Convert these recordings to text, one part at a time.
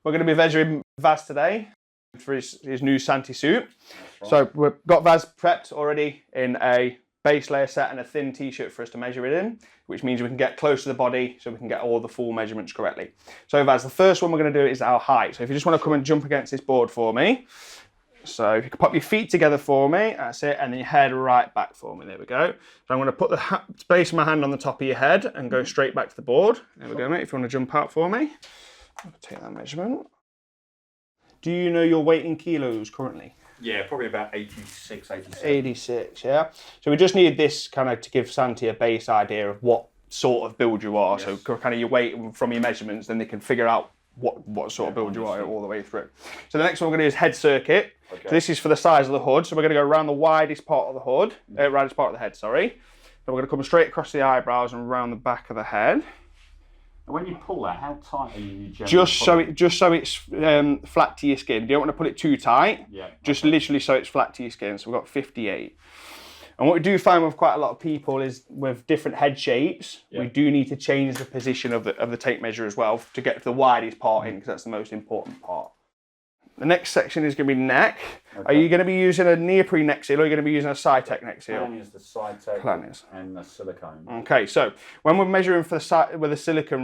we're going to be measuring Vaz today for his new Santi suit. Right. So we've got Vaz prepped already in a base layer set and a thin t-shirt for us to measure it in, which means we can get close to the body so we can get all the full measurements correctly. So Vaz, the first one we're going to do is our height. So if you just want to come and jump against this board for me. So if you can pop your feet together for me, that's it, and then your head right back for me, there we go. So I'm going to put the base of my hand on the top of your head and go straight back to the board. There we go, mate, if you want to jump out for me. I'll take that measurement. Do you know your weight in kilos currently? Yeah, probably about 86, 87. 86, yeah. So we just need this kind of to give Santi a base idea of what sort of build you are. Yes. So kind of your weight from your measurements, then they can figure out what sort of build you are all the way through. So the next one we're going to do is head circuit. Okay. So this is for the size of the hood. So we're going to go around the widest part of the hood, widest part of the head, sorry. Then we're going to come straight across the eyebrows and around the back of the head. And when you pull that, how tight are you generally? Just so it's flat to your skin. You don't want to put it too tight. Yeah. Just literally so it's flat to your skin. So we've got 58. And what we do find with quite a lot of people is with different head shapes, we do need to change the position of the tape measure as well to get to the widest part in, because that's the most important part. The next section is going to be neck. Okay. Are you going to be using a neoprene neck seal or are you going to be using a Sidetech neck seal? Plan is the Sidetech and the silicone. Okay, so when we're measuring for with the silicone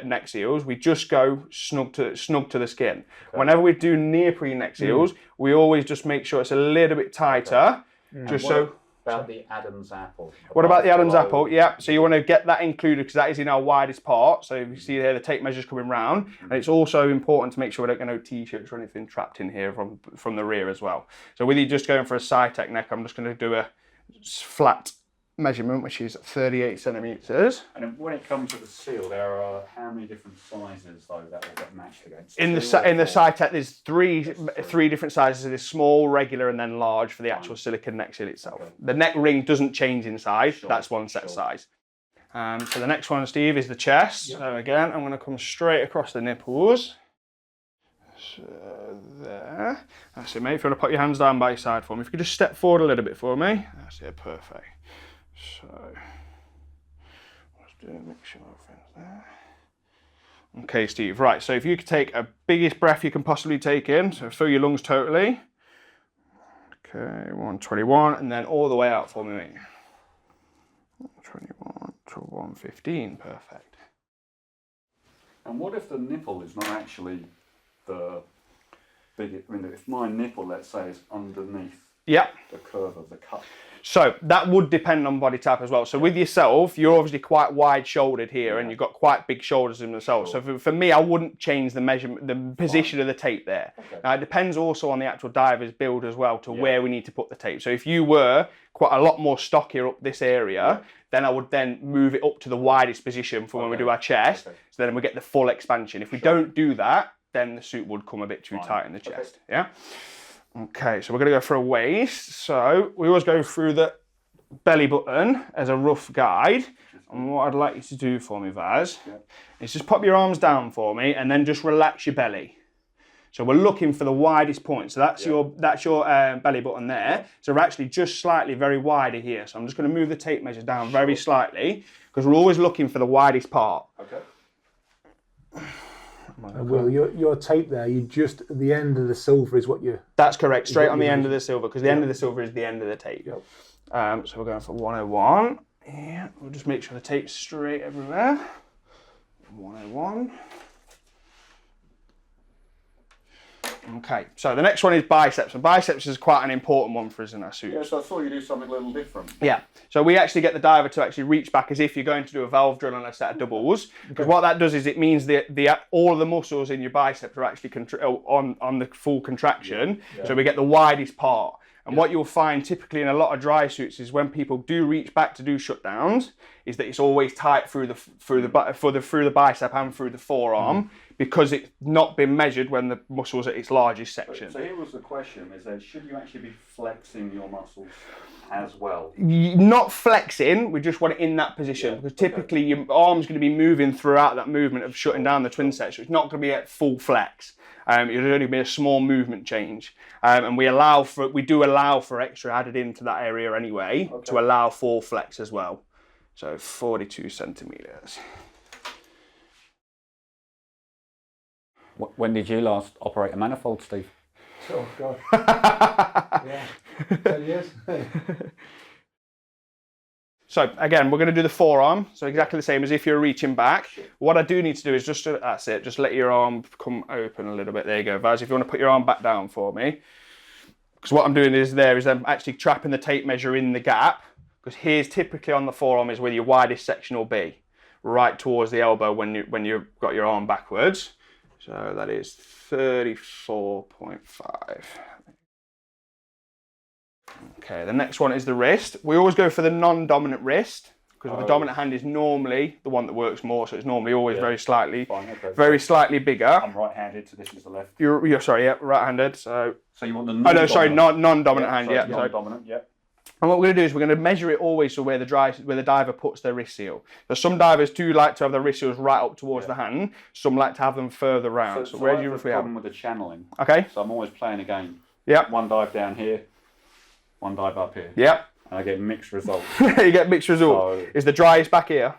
neck seals, we just go snug to the skin. Okay. Whenever we do neoprene neck seals, we always just make sure it's a little bit tighter, just so. About the Adam's apple. What about the Adam's apple? Yeah, so you want to get that included because that is in our widest part. So if you see there, the tape measure's coming round. And it's also important to make sure we don't get no t-shirts or anything trapped in here from the rear as well. So with you just going for a Sidetech neck, I'm just going to do a flat measurement, which is 38 centimetres. And when it comes to the seal, there are how many different sizes though that will get matched against? In the Sidetech, there's three different sizes. There's small, regular, and then large for the actual silicone neck seal itself. Okay. The neck ring doesn't change in size. Sure. That's one set size. So the next one, Steve, is the chest. Yep. So again, I'm going to come straight across the nipples. So there. That's it, mate. If you want to put your hands down by your side for me. If you could just step forward a little bit for me. That's it, perfect. So, let's do a mixture of things there. Okay, Steve, right, so if you could take a biggest breath you can possibly take in, so fill your lungs totally. Okay, 121, and then all the way out for me, mate. 121 to 115, perfect. And what if the nipple is not actually the biggest, I mean, if my nipple, let's say, is underneath the curve of the cup? So that would depend on body type as well. So with yourself, you're obviously quite wide shouldered here and you've got quite big shoulders in yourself. Sure. So for me, I wouldn't change the measurement, the position of the tape there. Okay. Now it depends also on the actual diver's build as well to where we need to put the tape. So if you were quite a lot more stockier up this area, then I would then move it up to the widest position for when we do our chest. So then we get the full expansion. If we don't do that, then the suit would come a bit too tight in the chest. Yeah. Okay, so we're going to go for a waist. So we always go through the belly button as a rough guide. And what I'd like you to do for me, Vaz, is just pop your arms down for me and then just relax your belly. So we're looking for the widest point. So that's your belly button there. So we're actually just slightly very wider here. So I'm just going to move the tape measure down very slightly because we're always looking for the widest part. Okay. Will, your tape there, you just at the end of the silver is what you... That's correct, straight on the end of the silver, because the end of the silver is the end of the tape. Yep. So we're going for 101. Yeah, we'll just make sure the tape's straight everywhere. 101. Okay, so the next one is biceps, and biceps is quite an important one for us in our suit. Yeah, so I thought you do something a little different. Yeah, so we actually get the diver to actually reach back as if you're going to do a valve drill on a set of doubles, because what that does is it means that all of the muscles in your biceps are actually on the full contraction, so we get the widest part. And what you'll find typically in a lot of dry suits is when people do reach back to do shutdowns, is that it's always tight through the bicep and through the forearm because it's not been measured when the muscle's at its largest section. So here was the question: is that should you actually be flexing your muscles as well? Not flexing, we just want it in that position because typically your arm's going to be moving throughout that movement of shutting down the twin set, so it's not going to be at full flex. It'll only be a small movement change, and we do allow for extra added into that area anyway to allow for flex as well. So 42 centimeters. When did you last operate a manifold, Steve? Oh, God. Yeah, 10 years. So again, we're going to do the forearm. So exactly the same as if you're reaching back. What I do need to do is just, that's it, just let your arm come open a little bit. There you go, Vaz. If you want to put your arm back down for me. Because what I'm doing is I'm actually trapping the tape measure in the gap. Because here's typically on the forearm is where your widest section will be. Right towards the elbow when you've got your arm backwards. So that is 34.5. Okay, the next one is the wrist. We always go for the non-dominant wrist because the dominant hand is normally the one that works more, so it's normally always very slightly bigger. I'm right-handed, so this is the left. You're sorry, yeah, right-handed. So you want the non-dominant? Oh no, sorry, non-dominant hand, yeah. Non-dominant, yeah. And what we're going to do is we're going to measure it always to where the diver puts their wrist seal. So some divers do like to have their wrist seals right up towards the hand. Some like to have them further round. So where do you roughly have them? With the channeling. Okay. So I'm always playing a game. Yeah. One dive down here, one dive up here. Yeah. And I get mixed results. You get mixed results. So, is the driest back here?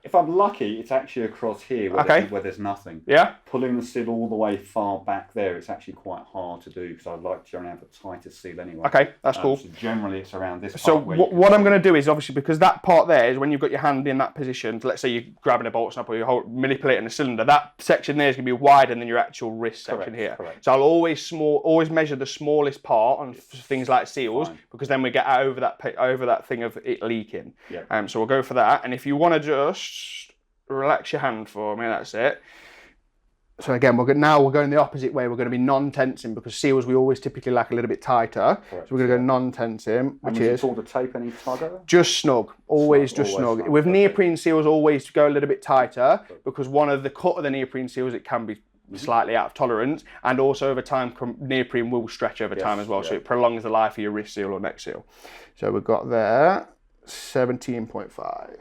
If I'm lucky, it's actually across here where there's nothing. Yeah. Pulling the seal all the way far back there, it's actually quite hard to do because I'd like to generally have a tighter seal anyway. Okay, that's cool. So generally it's around this part. So what I'm going to do is obviously because that part there is when you've got your hand in that position, let's say you're grabbing a bolt snap or you're manipulating a cylinder, that section there is going to be wider than your actual wrist section here. Correct. So I'll always measure the smallest part on things like seals because then we get over that thing of it leaking. Yeah. So we'll go for that. And if you want to just relax your hand for me, that's it. So again, we're going the opposite way. We're going to be non-tensing because seals we always typically like a little bit tighter. Correct. So we're going to go non-tensing, which is pull the tape any tighter? Just snug, always snug. With neoprene seals, always go a little bit tighter because one of the cut of the neoprene seals it can be slightly out of tolerance, and also over time neoprene will stretch over time as well, so it prolongs the life of your wrist seal or neck seal. So we've got there 17.5.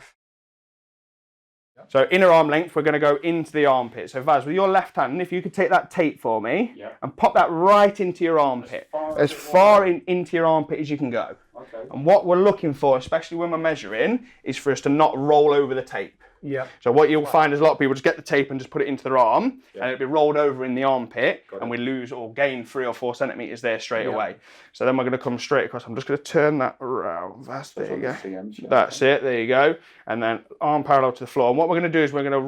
So inner arm length, we're going to go into the armpit. So Vaz, with your left hand, if you could take that tape for me and pop that right into your armpit, as far into your armpit as you can go. Okay. And what we're looking for, especially when we're measuring, is for us to not roll over the tape. Yeah. So what you'll find is a lot of people just get the tape and just put it into their arm, and it'll be rolled over in the armpit, and we lose or gain 3 or 4 centimeters there straight away. So then we're going to come straight across. I'm just going to turn that around. There you go. That's it. There you go. And then arm parallel to the floor. And what we're going to do is I'm going to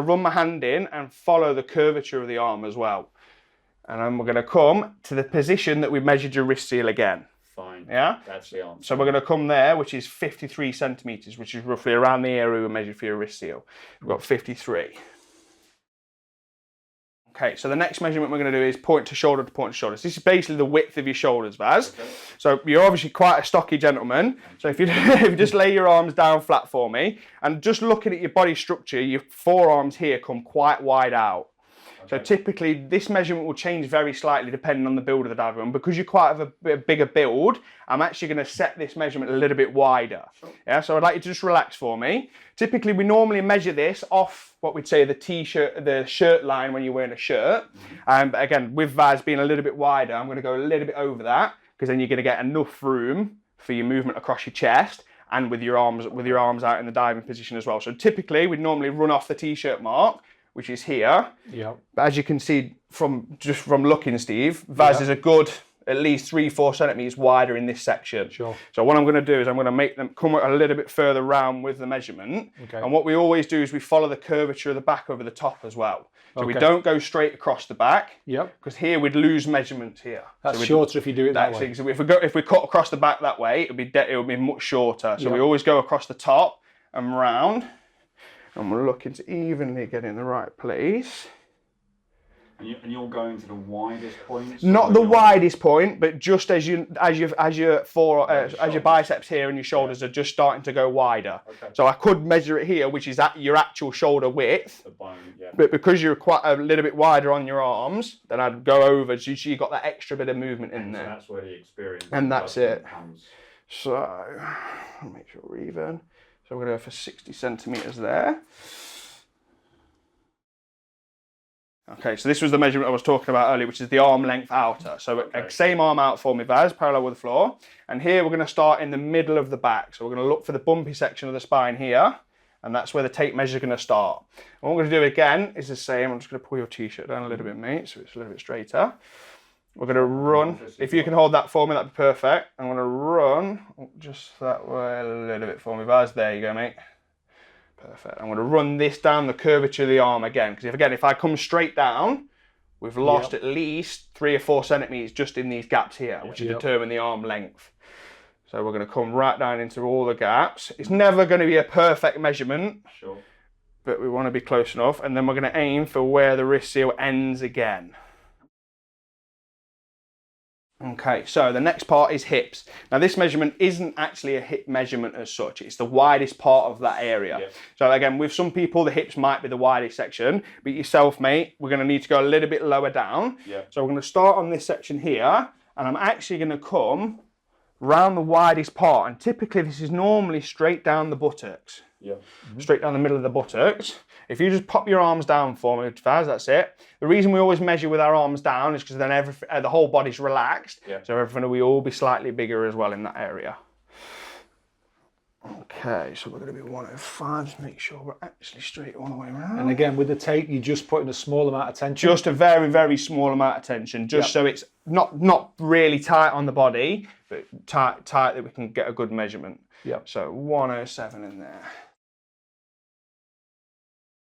run my hand in and follow the curvature of the arm as well. And then we're going to come to the position that we measured your wrist seal again. Fine. Yeah? That's the answer. So we're going to come there, which is 53 centimetres, which is roughly around the area we measured for your wrist seal. We've got 53. Okay, so the next measurement we're going to do is point to shoulder to point to shoulder. So this is basically the width of your shoulders, Vaz. Okay. So you're obviously quite a stocky gentleman. So if you just lay your arms down flat for me, and just looking at your body structure, your forearms here come quite wide out. So typically this measurement will change very slightly depending on the build of the diver. And because you're quite of a bigger build, I'm actually going to set this measurement a little bit wider. Sure. Yeah, so I'd like you to just relax for me. Typically we normally measure this off what we'd say the shirt line when you're wearing a shirt. But again, with Vaz being a little bit wider, I'm going to go a little bit over that because then you're going to get enough room for your movement across your chest and with your arms out in the diving position as well. So typically we'd normally run off the t-shirt mark, which is here. Yeah. But as you can see from looking, Steve, Vaz is a good at least 3-4 centimeters wider in this section. Sure. So what I'm going to do is I'm going to make them come a little bit further round with the measurement. Okay. And what we always do is we follow the curvature of the back over the top as well. So we don't go straight across the back. Yep. Because here we'd lose measurement here. That's shorter if you do it that way. So if we cut across the back that way, it would be much shorter. So we always go across the top and round. And we're looking to evenly get in the right place. And you're going to the widest point? Not the widest point, but just as your biceps here and your shoulders are just starting to go wider. Okay. So I could measure it here, which is at your actual shoulder width. But because you're quite a little bit wider on your arms, then I'd go over so you got that extra bit of movement in there. So that's where the experience. And that's it. So I'll make sure we're even. So we're going to go for 60 centimetres there. Okay, so this was the measurement I was talking about earlier, which is the arm length outer. So same arm out for me, Vaz, parallel with the floor. And here we're going to start in the middle of the back. So we're going to look for the bumpy section of the spine here. and that's where the tape measure is going to start. And what I'm going to do again is the same. I'm just going to pull your t-shirt down a little bit, mate, so it's a little bit straighter. We're going to run. If you can hold that for me, that'd be perfect. I'm going to run just that way a little bit for me, Vaz. There you go, mate. Perfect. I'm going to run this down the curvature of the arm again, because if I come straight down, we've lost at least 3 or 4 centimeters just in these gaps here, which determine the arm length. So we're going to come right down into all the gaps. It's never going to be a perfect measurement, but we want to be close enough. And then we're going to aim for where the wrist seal ends again. Okay, so the next part is hips. Now this measurement isn't actually a hip measurement as such, it's the widest part of that area. Yeah. So again, with some people, the hips might be the widest section, but yourself, mate, we're gonna need to go a little bit lower down. Yeah. So we're gonna start on this section here, and I'm actually gonna come round the widest part, and typically this is normally straight down the buttocks. Yeah. Straight down the middle of the buttocks. If you just pop your arms down for me, Faz, that's it. The reason we always measure with our arms down is because then the whole body's relaxed, so everything will all be slightly bigger as well in that area. Okay, so we're going to be 105, just make sure we're actually straight all the way around. And again, with the tape, you just put in a small amount of tension. Just a very, very small amount of tension, just so it's not really tight on the body, but tight that we can get a good measurement. Yeah. So 107 in there.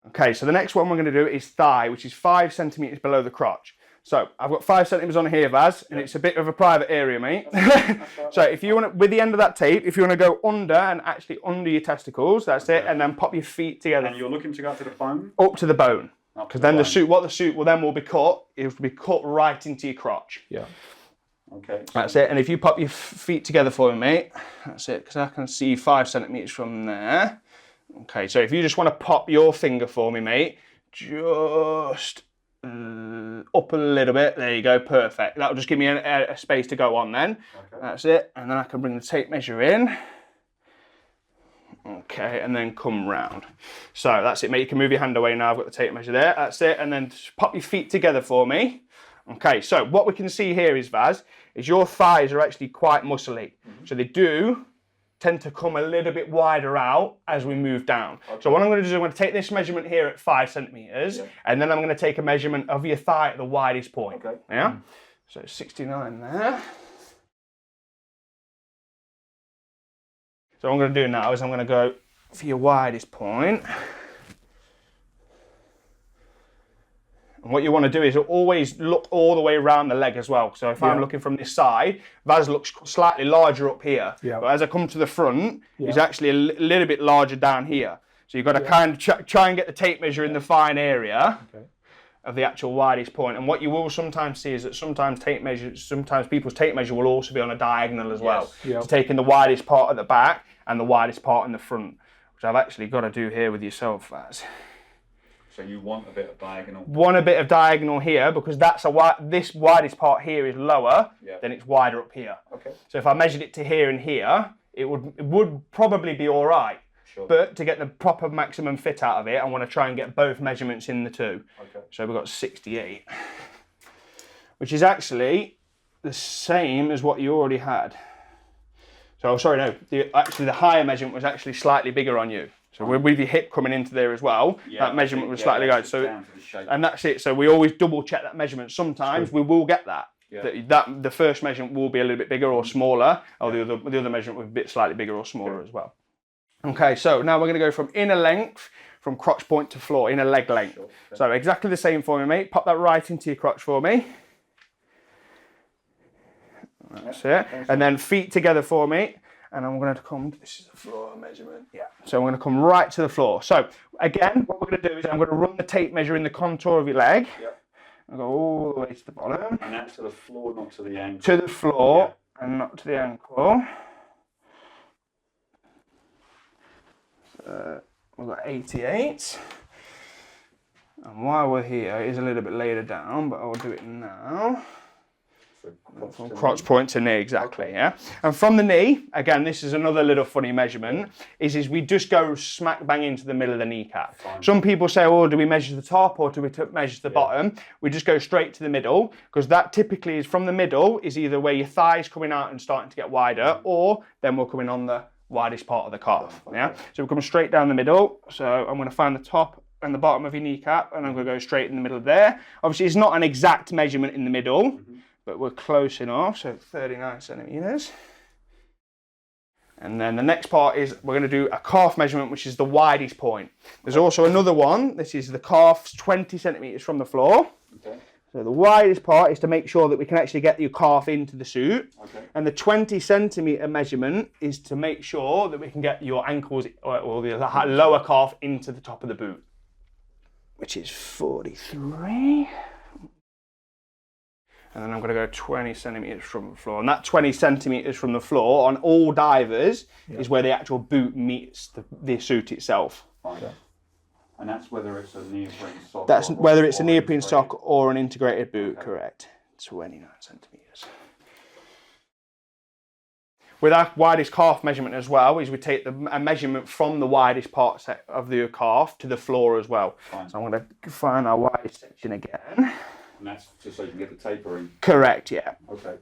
Okay, so the next one we're going to do is thigh, which is 5 centimeters below the crotch. So I've got 5 centimeters on here, Vaz, and it's a bit of a private area, mate. So if you want to, with the end of that tape, if you want to go under and actually under your testicles, that's it, and then pop your feet together. And you're looking to go to the bone? Up to the bone. Because then the suit will be cut, it will be cut right into your crotch. Yeah. Okay. That's it, and if you pop your feet together for me, mate, that's it, because I can see 5 centimeters from there. Okay, so if you just want to pop your finger for me, mate, just up a little bit. There you go, perfect. That'll just give me a space to go on then. Okay. That's it, and then I can bring the tape measure in. Okay, and then come round. So that's it, mate. You can move your hand away now. I've got the tape measure there. That's it, and then just pop your feet together for me. Okay, so what we can see here is, Vaz, is your thighs are actually quite muscly. So they do tend to come a little bit wider out as we move down. Okay. So what I'm going to do is I'm going to take this measurement here at 5 centimeters, and then I'm going to take a measurement of your thigh at the widest point. Okay. Yeah? So 69 there. So what I'm going to do now is I'm going to go for your widest point. And what you want to do is always look all the way around the leg as well. So if I'm looking from this side, Vaz looks slightly larger up here. Yeah. But as I come to the front, he's actually a little bit larger down here. So you've got to kind of try and get the tape measure in the fine area of the actual widest point. And what you will sometimes see is that sometimes people's tape measure will also be on a diagonal as well. So taking the widest part at the back and the widest part in the front, which I've actually got to do here with yourself, Vaz. So you want a bit of diagonal? Want a bit of diagonal here because that's this widest part here is lower than it's wider up here. Okay. So if I measured it to here and here, it would probably be all right. Sure. But to get the proper maximum fit out of it, I want to try and get both measurements in the two. Okay. So we've got 68, which is actually the same as what you already had. So sorry, no, the higher measurement was actually slightly bigger on you. So with your hip coming into there as well, that measurement was slightly lower. So, and that's it. So we always double check that measurement. Sometimes we will get that. The first measurement will be a little bit bigger or smaller, or the other measurement will be a bit slightly bigger or smaller as well. Okay, so now we're going to go from inner length, from crotch point to floor, inner leg length. Sure. Okay. So exactly the same for me, mate. Pop that right into your crotch for me. That's it. And then feet together for me. And I'm going to come, this is the floor measurement. Yeah. So I'm going to come right to the floor. So again, what we're going to do is I'm going to run the tape measure in the contour of your leg. Yep. I'll go all the way to the bottom. And that's to the floor, not to the ankle. To the floor and not to the ankle. We've got 88. And while we're here, it is a little bit later down, but I'll do it now. From crotch point to knee, exactly, yeah. And from the knee, again, this is another little funny measurement, is we just go smack bang into the middle of the kneecap. Fine. Some people say, well, do we measure the top or do we measure the bottom? We just go straight to the middle, because that typically is from the middle, is either where your thigh's coming out and starting to get wider, or then we're coming on the widest part of the calf. Yeah. So we're coming straight down the middle. So I'm going to find the top and the bottom of your kneecap, and I'm going to go straight in the middle there. Obviously, it's not an exact measurement in the middle, but we're close enough. So 39 centimeters. And then the next part is we're going to do a calf measurement, which is the widest point. There's also another one. This is the calf's 20 centimeters from the floor. Okay. So the widest part is to make sure that we can actually get your calf into the suit. Okay. And the 20 centimeter measurement is to make sure that we can get your ankles or the lower calf into the top of the boot, which is 43. And then I'm going to go 20 centimeters from the floor. And that 20 centimeters from the floor on all divers is where the actual boot meets the suit itself. Okay. And that's whether it's a neoprene sock. That's whether it's a neoprene sock or an integrated boot, correct. 29 centimeters. With our widest calf measurement as well, is we take a measurement from the widest part of the calf to the floor as well. Fine. So I'm going to find our widest section again. And that's just so you can get the tapering. Correct, yeah. Okay.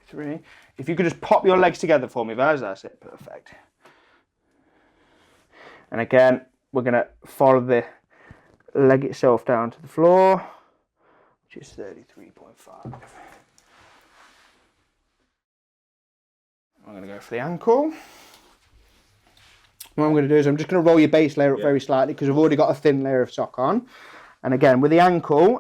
43. If you could just pop your legs together for me, Vaz, that's it, perfect. And again, we're going to follow the leg itself down to the floor, which is 33.5. I'm going to go for the ankle. What I'm going to do is I'm just going to roll your base layer up very slightly because we've already got a thin layer of sock on. And again, with the ankle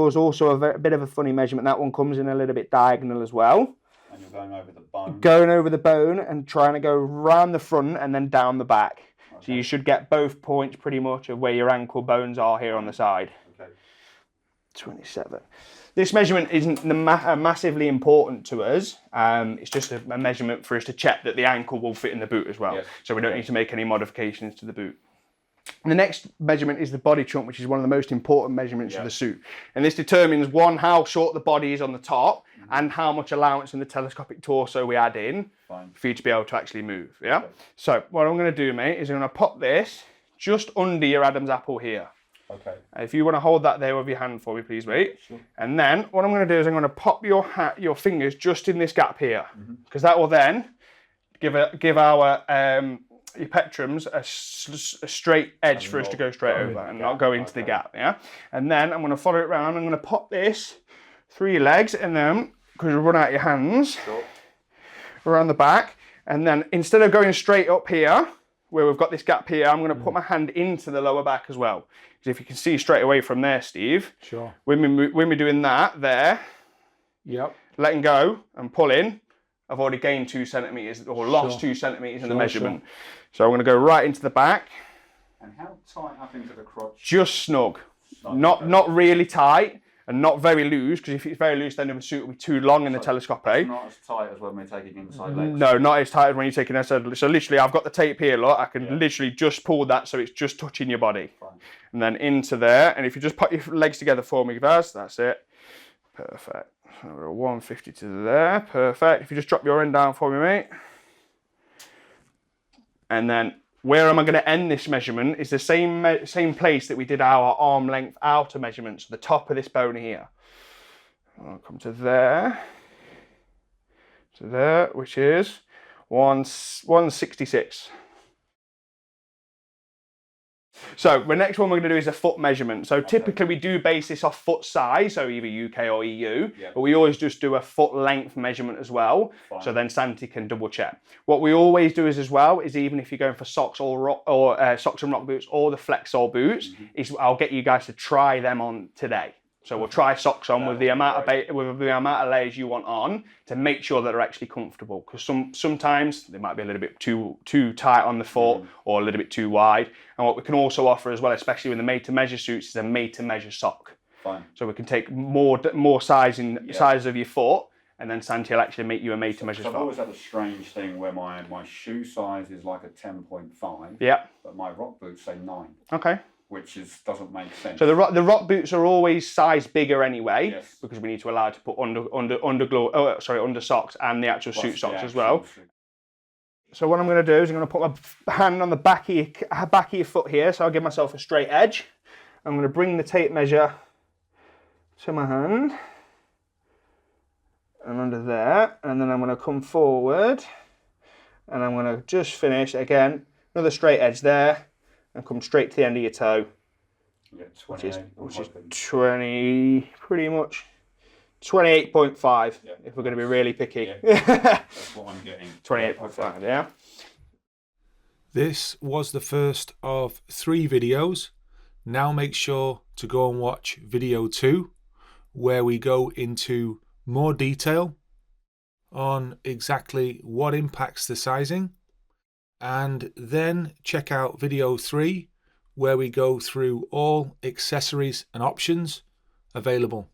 is also a bit of a funny measurement. That one comes in a little bit diagonal as well. And you're going over the bone. Going over the bone and trying to go round the front and then down the back. Okay. So you should get both points pretty much of where your ankle bones are here on the side. Okay. 27. This measurement isn't massively important to us. It's just a measurement for us to check that the ankle will fit in the boot as well. Yes. So we don't need to make any modifications to the boot. And the next measurement is the body trunk, which is one of the most important measurements of the suit. And this determines, one, how short the body is on the top and how much allowance in the telescopic torso we add in for you to be able to actually move. Yeah. Okay. So what I'm going to do, mate, is I'm going to pop this just under your Adam's apple here. Okay. If you want to hold that there with your hand for me, please, mate. Sure. And then what I'm going to do is I'm going to pop your fingers just in this gap here, because that will then give our your pectrums a straight edge for us to go straight over and not go into the gap, yeah? And then I'm going to follow it around. I'm going to pop this through your legs and then, because you run out your hands, around the back. And then instead of going straight up here, where we've got this gap here, I'm going to put my hand into the lower back as well. Because if you can see straight away from there, Steve, when we're doing that there, letting go and pulling, I've already gained 2 centimeters or lost 2 centimeters in the measurement. So I'm going to go right into the back. And how tight up into the crotch? Just snug. Not really tight and not very loose, because if it's very loose, then the suit will be too long in the telescope. It's not as tight as when we're taking inside legs. No, not as tight as when you're taking inside. So literally, I've got the tape here, look. I can literally just pull that so it's just touching your body. Fine. And then into there. And if you just put your legs together for me, Vaz, that's it. Perfect. 150 to there, perfect. If you just drop your end down for me, mate. And then where am I going to end this measurement is the same place that we did our arm length outer measurement, so the top of this bone here. I'll come to there, which is 166. So the next one we're going to do is a foot measurement. So typically we do base this off foot size, so either UK or EU, but we always just do a foot length measurement as well. Fine. So then Santi can double check. What we always do is as well, is even if you're going for socks or socks and rock boots or the Flexol boots, is I'll get you guys to try them on today. So we'll try socks on with the amount of layers you want on to make sure that they're actually comfortable. Because sometimes they might be a little bit too tight on the foot or a little bit too wide. And what we can also offer as well, especially with the made-to-measure suits, is a made-to-measure sock. Fine. So we can take more size of your foot, and then Santi will actually make you a made-to-measure sock. I've always had a strange thing where my shoe size is like a 10.5. Yeah. But my rock boots say 9. Okay. Which doesn't make sense. So the rock boots are always size bigger anyway, because we need to allow it to put under socks and the actual suit socks as well. So what I'm going to do is I'm going to put my hand on the back of your foot here, so I'll give myself a straight edge. I'm going to bring the tape measure to my hand and under there, and then I'm going to come forward And I'm going to just finish again, another straight edge there, and come straight to the end of your toe. Yeah, 28. Which is 20, pretty much 28.5 if we're going to be really picky. Yeah, that's what I'm getting. 28.5, yeah. This was the first of 3 videos. Now make sure to go and watch video 2, where we go into more detail on exactly what impacts the sizing. And then check out video 3, where we go through all accessories and options available.